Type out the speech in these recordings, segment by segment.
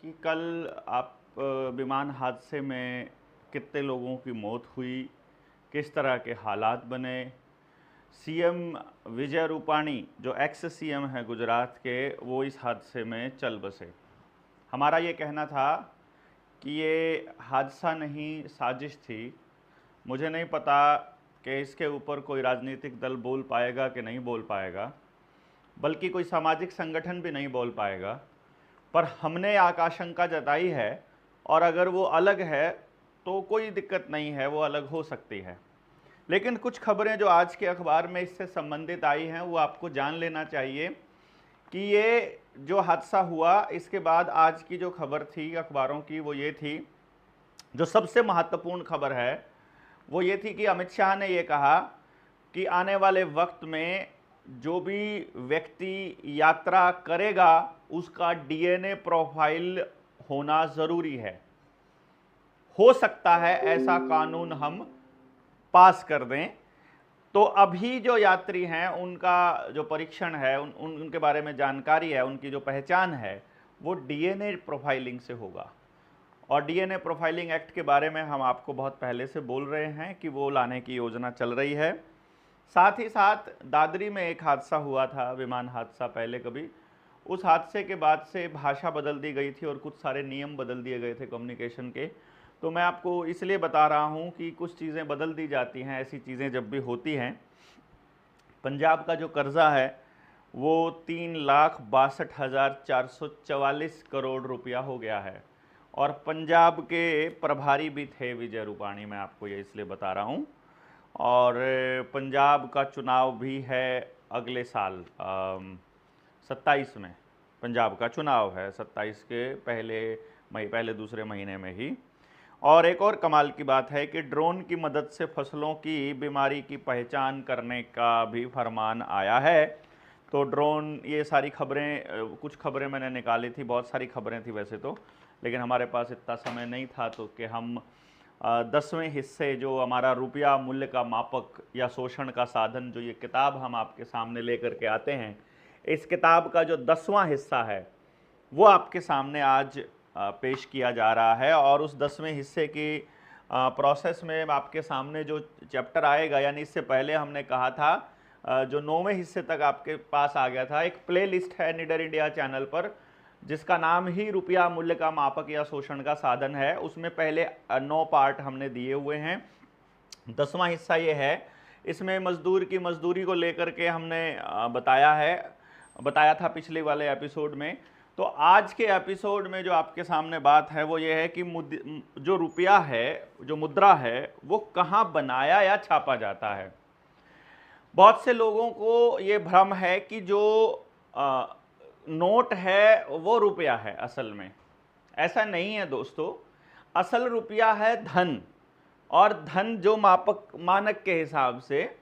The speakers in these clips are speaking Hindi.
कि कल आप विमान हादसे में कितने लोगों की मौत हुई, किस तरह के हालात बने। सीएम विजय रूपाणी जो एक्स सीएम है गुजरात के, वो इस हादसे में चल बसे। हमारा ये कहना था कि ये हादसा नहीं, साजिश थी। मुझे नहीं पता कि इसके ऊपर कोई राजनीतिक दल बोल पाएगा कि नहीं बोल पाएगा, बल्कि कोई सामाजिक संगठन भी नहीं बोल पाएगा। पर हमने आशंका जताई है, और अगर वो अलग है तो कोई दिक्कत नहीं है, वो अलग हो सकती है। लेकिन कुछ खबरें जो आज के अखबार में इससे संबंधित आई हैं वो आपको जान लेना चाहिए कि ये जो हादसा हुआ, इसके बाद आज की जो खबर थी अखबारों की वो ये थी, जो सबसे महत्वपूर्ण खबर है वो ये थी कि अमित शाह ने ये कहा कि आने वाले वक्त में जो भी व्यक्ति यात्रा करेगा उसका डीएनए प्रोफाइल होना ज़रूरी है। हो सकता है ऐसा कानून हम पास कर दें। तो अभी जो यात्री हैं उनका जो परीक्षण है, उनके बारे में जानकारी है, उनकी जो पहचान है वो डीएनए प्रोफाइलिंग से होगा। और डीएनए प्रोफाइलिंग एक्ट के बारे में हम आपको बहुत पहले से बोल रहे हैं कि वो लाने की योजना चल रही है। साथ ही साथ दादरी में एक हादसा हुआ था, विमान हादसा पहले कभी, उस हादसे के बाद से भाषा बदल दी गई थी और कुछ सारे नियम बदल दिए गए थे कम्युनिकेशन के। तो मैं आपको इसलिए बता रहा हूं कि कुछ चीज़ें बदल दी जाती हैं, ऐसी चीज़ें जब भी होती हैं। पंजाब का जो कर्जा है वो 3,62,444 करोड़ रुपया हो गया है, और पंजाब के प्रभारी भी थे विजय रूपाणी। मैं आपको ये इसलिए बता रहा हूँ। और पंजाब का चुनाव भी है अगले साल 27 में। पंजाब का चुनाव है 27 के पहले दूसरे महीने में ही। और एक और कमाल की बात है कि ड्रोन की मदद से फसलों की बीमारी की पहचान करने का भी फरमान आया है। तो ड्रोन, ये सारी खबरें, कुछ खबरें मैंने निकाली थी, बहुत सारी खबरें थी वैसे तो, लेकिन हमारे पास इतना समय नहीं था तो कि हम 10वें हिस्से, जो हमारा रुपया मूल्य का मापक या शोषण का साधन, जो ये किताब हम आपके सामने लेकर के आते हैं, इस किताब का जो 10वां हिस्सा है वो आपके सामने आज पेश किया जा रहा है। और उस 10वें हिस्से की प्रोसेस में आपके सामने जो चैप्टर आएगा, यानी इससे पहले हमने कहा था जो 9वें हिस्से तक आपके पास आ गया था, एक प्लेलिस्ट है निडर इंडिया चैनल पर जिसका नाम ही रुपया मूल्य का मापक या शोषण का साधन है। उसमें पहले 9 पार्ट हमने दिए हुए हैं। 10वां हिस्सा ये है। इसमें मजदूर की मजदूरी को लेकर के हमने बताया था पिछले वाले एपिसोड में। तो आज के एपिसोड में जो आपके सामने बात है वो ये है कि जो रुपया है, जो मुद्रा है, वो कहाँ बनाया या छापा जाता है। बहुत से लोगों को ये भ्रम है कि जो नोट है वो रुपया है। असल में ऐसा नहीं है दोस्तों। असल रुपया है धन, और धन जो मानक के हिसाब से,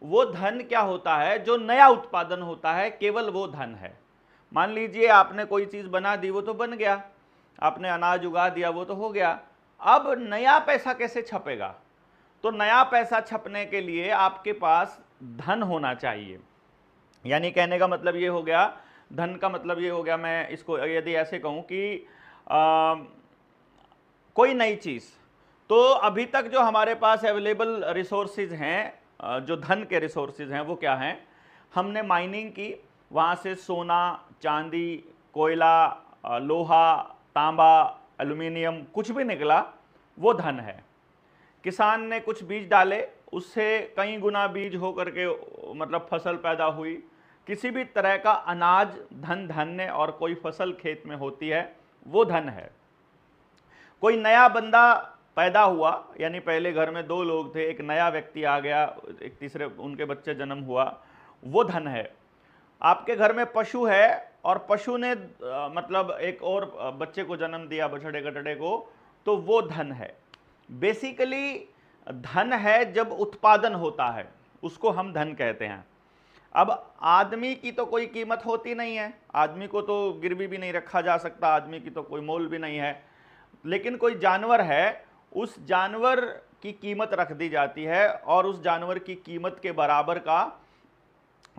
वो धन क्या होता है, जो नया उत्पादन होता है, केवल वो धन है। मान लीजिए आपने कोई चीज बना दी, वो तो बन गया, आपने अनाज उगा दिया, वो तो हो गया। अब नया पैसा कैसे छपेगा? तो नया पैसा छपने के लिए आपके पास धन होना चाहिए। यानी कहने का मतलब ये हो गया, धन का मतलब ये हो गया, मैं इसको यदि ऐसे कहूं कि कोई नई चीज, तो अभी तक जो हमारे पास अवेलेबल रिसोर्सेज हैं, जो धन के रिसोर्सेज हैं, वो क्या हैं? हमने माइनिंग की, वहाँ से सोना, चांदी, कोयला, लोहा, तांबा, एल्यूमिनियम, कुछ भी निकला वो धन है। किसान ने कुछ बीज डाले, उससे कई गुना बीज हो करके मतलब फसल पैदा हुई। किसी भी तरह का अनाज, धन, धान्य और कोई फसल खेत में होती है, वो धन है। कोई नया बंदा पैदा हुआ, यानी पहले घर में 2 लोग थे, एक नया व्यक्ति आ गया, एक तीसरे उनके बच्चे जन्म हुआ, वो धन है। आपके घर में पशु है और पशु ने मतलब एक और बच्चे को जन्म दिया, बछड़े कटड़े को, तो वो धन है। बेसिकली धन है जब उत्पादन होता है, उसको हम धन कहते हैं। अब आदमी की तो कोई कीमत होती नहीं है, आदमी को तो गिरवी भी नहीं रखा जा सकता, आदमी की तो कोई मोल भी नहीं है। लेकिन कोई जानवर है, उस जानवर की कीमत रख दी जाती है और उस जानवर की कीमत के बराबर का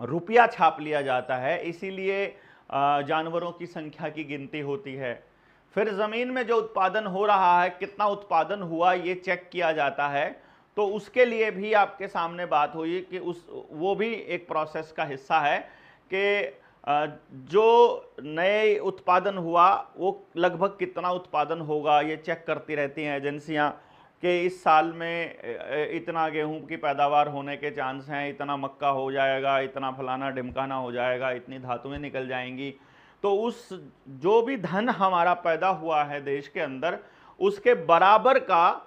रुपया छाप लिया जाता है। इसीलिए जानवरों की संख्या की गिनती होती है। फिर ज़मीन में जो उत्पादन हो रहा है, कितना उत्पादन हुआ ये चेक किया जाता है। तो उसके लिए भी आपके सामने बात हुई कि वो भी एक प्रोसेस का हिस्सा है कि जो नए उत्पादन हुआ वो लगभग कितना उत्पादन होगा ये चेक करती रहती हैं एजेंसियां कि इस साल में इतना गेहूं की पैदावार होने के चांस हैं, इतना मक्का हो जाएगा, इतना फलाना ढिमकाना हो जाएगा, इतनी धातुएं निकल जाएंगी। तो उस जो भी धन हमारा पैदा हुआ है देश के अंदर, उसके बराबर का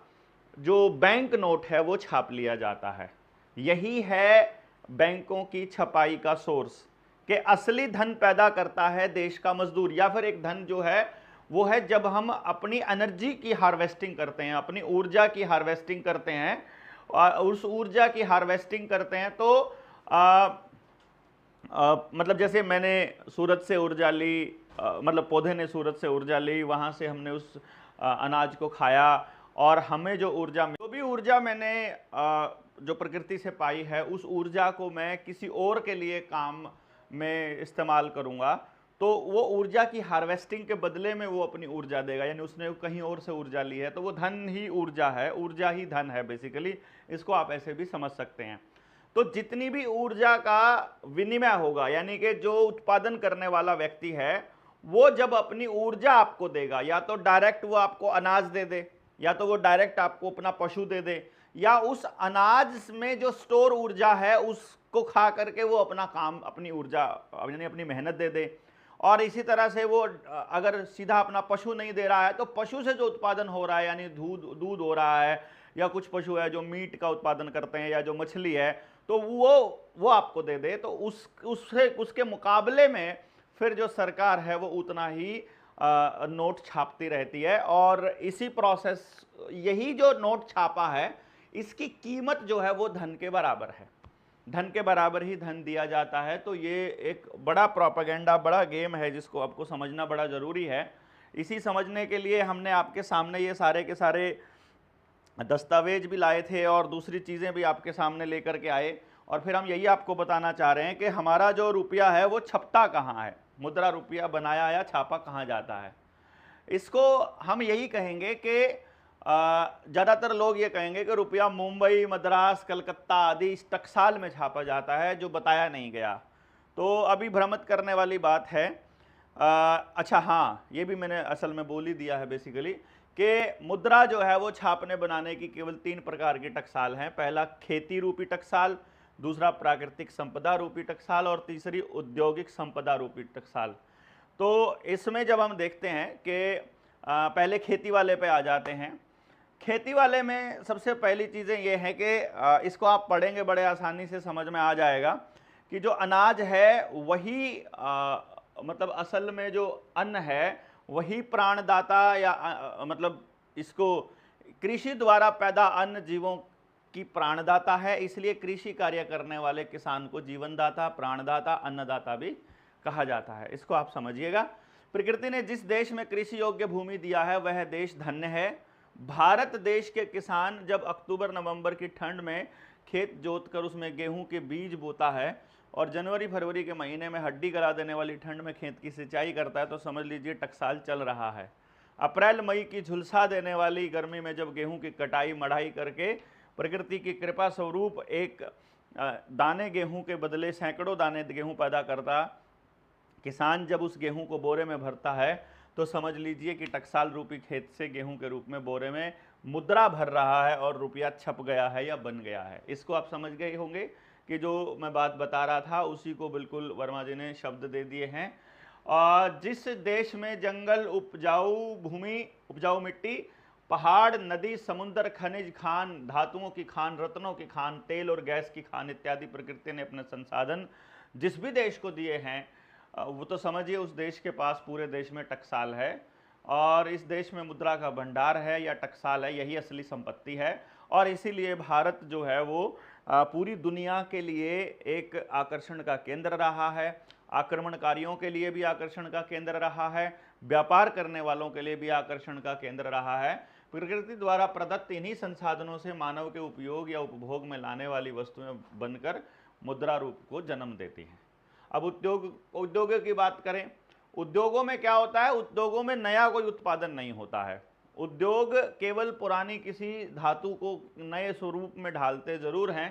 जो बैंक नोट है वो छाप लिया जाता है। यही है बैंकों की छपाई का सोर्स, कि असली धन पैदा करता है देश का मजदूर, या फिर एक धन जो है वो है जब हम अपनी एनर्जी की हार्वेस्टिंग करते हैं, अपनी ऊर्जा की हार्वेस्टिंग करते हैं, और उस ऊर्जा की हार्वेस्टिंग करते हैं तो मतलब जैसे मैंने सूरज से ऊर्जा ली, मतलब पौधे ने सूरज से ऊर्जा ली, वहाँ से हमने उस अनाज को खाया, और हमें जो भी ऊर्जा मैंने जो प्रकृति से पाई है, उस ऊर्जा को मैं किसी और के लिए काम में इस्तेमाल करूँगा, तो वो ऊर्जा की हार्वेस्टिंग के बदले में वो अपनी ऊर्जा देगा, यानी उसने कहीं और से ऊर्जा ली है, तो वो धन ही ऊर्जा है, ऊर्जा ही धन है बेसिकली। इसको आप ऐसे भी समझ सकते हैं। तो जितनी भी ऊर्जा का विनिमय होगा, यानी कि जो उत्पादन करने वाला व्यक्ति है वो जब अपनी ऊर्जा आपको देगा, या तो डायरेक्ट वो आपको अनाज दे दे, या तो वो डायरेक्ट आपको अपना पशु दे दे, या उस अनाज में जो स्टोर ऊर्जा है उसको खा करके वो अपना काम, अपनी ऊर्जा यानी अपनी मेहनत दे दे। और इसी तरह से वो अगर सीधा अपना पशु नहीं दे रहा है तो पशु से जो उत्पादन हो रहा है, यानी दूध हो रहा है, या कुछ पशु है जो मीट का उत्पादन करते हैं, या जो मछली है, तो वो आपको दे दे, तो उसके मुकाबले में फिर जो सरकार है वो उतना ही नोट छापती रहती है। और इसी प्रोसेस, यही जो नोट छापा है इसकी कीमत जो है वो धन के बराबर है, धन के बराबर ही धन दिया जाता है। तो ये एक बड़ा प्रोपेगेंडा, बड़ा गेम है जिसको आपको समझना बड़ा ज़रूरी है। इसी समझने के लिए हमने आपके सामने ये सारे के सारे दस्तावेज भी लाए थे और दूसरी चीज़ें भी आपके सामने लेकर के आए, और फिर हम यही आपको बताना चाह रहे हैं कि हमारा जो रुपया है वो छपता कहाँ है, मुद्रा रुपया बनाया या छापा कहाँ जाता है। इसको हम यही कहेंगे कि ज़्यादातर लोग ये कहेंगे कि रुपया मुंबई, मद्रास, कलकत्ता आदि इस टकसाल में छापा जाता है, जो बताया नहीं गया। तो अभी भ्रमित करने वाली बात है। अच्छा हाँ, ये भी मैंने असल में बोल ही दिया है बेसिकली कि मुद्रा जो है वो छापने बनाने की केवल 3 प्रकार की टकसाल हैं। पहला खेती रूपी टकसाल, दूसरा प्राकृतिक संपदा रूपी टकसाल, और तीसरी औद्योगिक संपदा रूपी टकसाल। तो इसमें जब हम देखते हैं कि पहले खेती वाले पे आ जाते हैं। खेती वाले में सबसे पहली चीज़ें ये हैं कि इसको आप पढ़ेंगे बड़े आसानी से समझ में आ जाएगा कि जो अनाज है वही मतलब असल में जो अन्न है वही प्राणदाता, या मतलब इसको कृषि द्वारा पैदा अन्न जीवों की प्राणदाता है, इसलिए कृषि कार्य करने वाले किसान को जीवनदाता, प्राणदाता, अन्नदाता भी कहा जाता है। इसको आप समझिएगा। प्रकृति ने जिस देश में कृषि योग्य भूमि दिया है वह देश धन्य है। भारत देश के किसान जब अक्टूबर नवंबर की ठंड में खेत जोतकर उसमें गेहूं के बीज बोता है और जनवरी फरवरी के महीने में हड्डी गला देने वाली ठंड में खेत की सिंचाई करता है, तो समझ लीजिए टकसाल चल रहा है। अप्रैल मई की झुलसा देने वाली गर्मी में जब गेहूं की कटाई मढ़ाई करके प्रकृति की कृपा स्वरूप एक दाने गेहूं के बदले सैकड़ों दाने गेहूं पैदा करता किसान जब उस गेहूं को बोरे में भरता है, तो समझ लीजिए कि टकसाल रूपी खेत से गेहूं के रूप में बोरे में मुद्रा भर रहा है और रुपया छप गया है या बन गया है। इसको आप समझ गए होंगे कि जो मैं बात बता रहा था उसी को बिल्कुल वर्मा जी ने शब्द दे दिए हैं। और जिस देश में जंगल, उपजाऊ भूमि, उपजाऊ मिट्टी, पहाड़, नदी, समुद्र, खनिज खान, धातुओं की खान, रत्नों की खान, तेल और गैस की खान इत्यादि प्रकृति ने अपने संसाधन जिस भी देश को दिए हैं, वो तो समझिए उस देश के पास पूरे देश में टकसाल है, और इस देश में मुद्रा का भंडार है या टकसाल है, यही असली संपत्ति है। और इसीलिए भारत जो है वो पूरी दुनिया के लिए एक आकर्षण का केंद्र रहा है, आक्रमणकारियों के लिए भी आकर्षण का केंद्र रहा है, व्यापार करने वालों के लिए भी आकर्षण का केंद्र रहा है। प्रकृति द्वारा प्रदत्त इन्हीं संसाधनों से मानव के उपयोग या उपभोग में लाने वाली वस्तुएं बनकर मुद्रा रूप को जन्म देती हैं। अब उद्योग की बात करें, उद्योगों में क्या होता है, उद्योगों में नया कोई उत्पादन नहीं होता है। उद्योग केवल पुरानी किसी धातु को नए स्वरूप में ढालते जरूर हैं।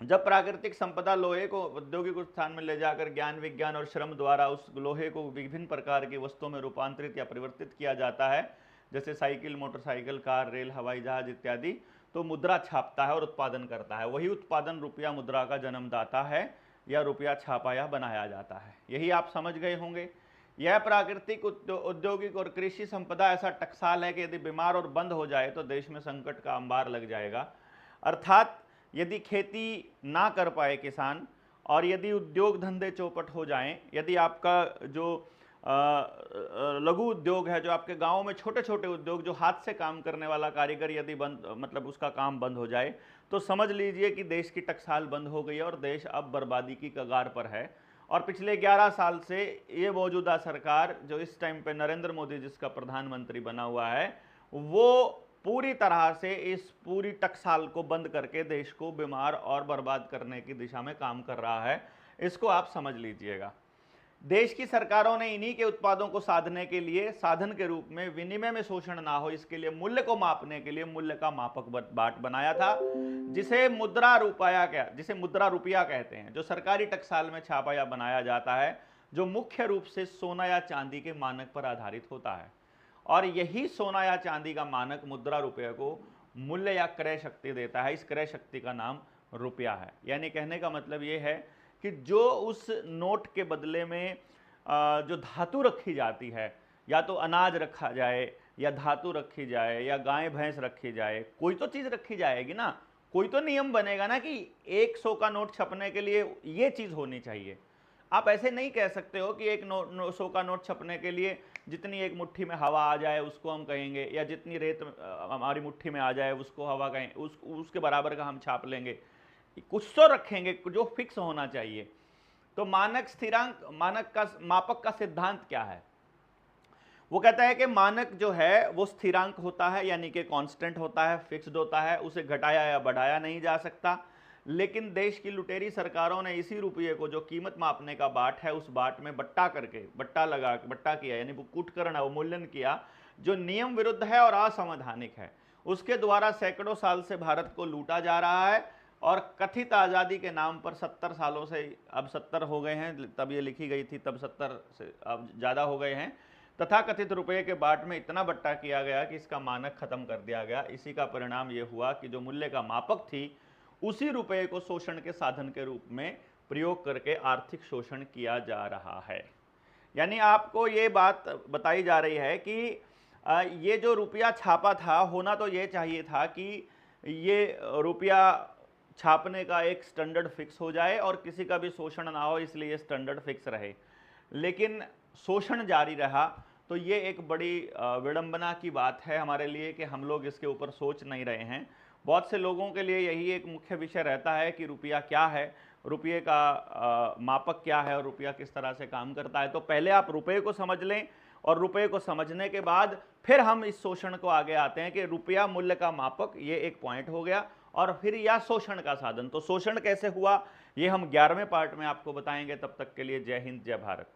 जब प्राकृतिक संपदा लोहे को औद्योगिक स्थान में ले जाकर ज्ञान विज्ञान और श्रम द्वारा उस लोहे को विभिन्न प्रकार की वस्तुओं में रूपांतरित या परिवर्तित किया जाता है, जैसे साइकिल, मोटरसाइकिल, कार, रेल, हवाई जहाज इत्यादि, तो मुद्रा छापता है और उत्पादन करता है। वही उत्पादन रुपया मुद्रा का जन्मदाता है या रुपया छापा या बनाया जाता है। यही आप समझ गए होंगे। यह प्राकृतिक, औद्योगिक और कृषि संपदा ऐसा टकसाल है कि यदि बीमार और बंद हो जाए तो देश में संकट का अंबार लग जाएगा। अर्थात यदि खेती ना कर पाए किसान, और यदि उद्योग धंधे चौपट हो जाएं, यदि आपका जो लघु उद्योग है, जो आपके गांव में छोटे छोटे उद्योग, जो हाथ से काम करने वाला कारीगर यदि बंद, मतलब उसका काम बंद हो जाए, तो समझ लीजिए कि देश की टकसाल बंद हो गई है और देश अब बर्बादी की कगार पर है। और पिछले 11 साल से ये मौजूदा सरकार, जो इस टाइम पे नरेंद्र मोदी जिसका प्रधानमंत्री बना हुआ है, वो पूरी तरह से इस पूरी टकसाल को बंद करके देश को बीमार और बर्बाद करने की दिशा में काम कर रहा है। इसको आप समझ लीजिएगा। देश की सरकारों ने इन्हीं के उत्पादों को साधने के लिए, साधन के रूप में, विनिमय में शोषण ना हो इसके लिए, मूल्य को मापने के लिए मूल्य का मापक बाट बनाया था, जिसे मुद्रा रुपया कहते हैं, जो सरकारी टकसाल में छापा या बनाया जाता है, जो मुख्य रूप से सोना या चांदी के मानक पर आधारित होता है। और यही सोना या चांदी का मानक मुद्रा रुपये को मूल्य या क्रय शक्ति देता है। इस क्रय शक्ति का नाम रुपया है। यानी कहने का मतलब ये है कि जो उस नोट के बदले में जो धातु रखी जाती है, या तो अनाज रखा जाए, या धातु रखी जाए, या गाय भैंस रखी जाए, कोई तो चीज़ रखी जाएगी ना, कोई तो नियम बनेगा ना कि 100 का नोट छपने के लिए ये चीज़ होनी चाहिए। आप ऐसे नहीं कह सकते हो कि 100 का नोट छपने के लिए जितनी एक मुट्ठी में हवा आ जाए उसको हम कहेंगे, या जितनी रेत हमारी मुट्ठी में आ जाए उसको हवा कहें, उसके बराबर का हम छाप लेंगे। कुछ तो रखेंगे जो फिक्स होना चाहिए। तो मानक स्थिरांक, मानक का मापक का सिद्धांत क्या है? वो कहता है कि मानक जो है वो स्थिरांक होता है, यानी कि कांस्टेंट होता है, फिक्स्ड होता है, उसे घटाया या बढ़ाया नहीं जा सकता। लेकिन देश की लुटेरी सरकारों ने इसी रुपये को, जो कीमत मापने का बाट है, उस बाट में बट्टा करके, बट्टा किया, यानी वो कूटकरण, अवमूल्यन किया, जो नियम विरुद्ध है और असंवैधानिक है। उसके द्वारा सैकड़ों साल से भारत को लूटा जा रहा है, और कथित आज़ादी के नाम पर 70 सालों से, अब 70 हो गए हैं, तब ये लिखी गई थी, तब 70 से अब ज़्यादा हो गए हैं, तथा कथित रुपये के बाट में इतना बट्टा किया गया कि इसका मानक खत्म कर दिया गया। इसी का परिणाम ये हुआ कि जो मूल्य का मापक थी, उसी रुपये को शोषण के साधन के रूप में प्रयोग करके आर्थिक शोषण किया जा रहा है। यानी आपको ये बात बताई जा रही है कि ये जो रुपया छापा था, होना तो ये चाहिए था कि ये रुपया छापने का एक स्टैंडर्ड फिक्स हो जाए और किसी का भी शोषण ना हो, इसलिए स्टैंडर्ड फिक्स रहे। लेकिन शोषण जारी रहा। तो ये एक बड़ी विडंबना की बात है हमारे लिए कि हम लोग इसके ऊपर सोच नहीं रहे हैं। बहुत से लोगों के लिए यही एक मुख्य विषय रहता है कि रुपया क्या है, रुपये का मापक क्या है और रुपया किस तरह से काम करता है। तो पहले आप रुपये को समझ लें, और रुपये को समझने के बाद फिर हम इस शोषण को आगे आते हैं कि रुपया मूल्य का मापक, ये एक पॉइंट हो गया, और फिर या शोषण का साधन। तो शोषण कैसे हुआ ये हम 11वें पार्ट में आपको बताएंगे। तब तक के लिए जय हिंद, जय भारत।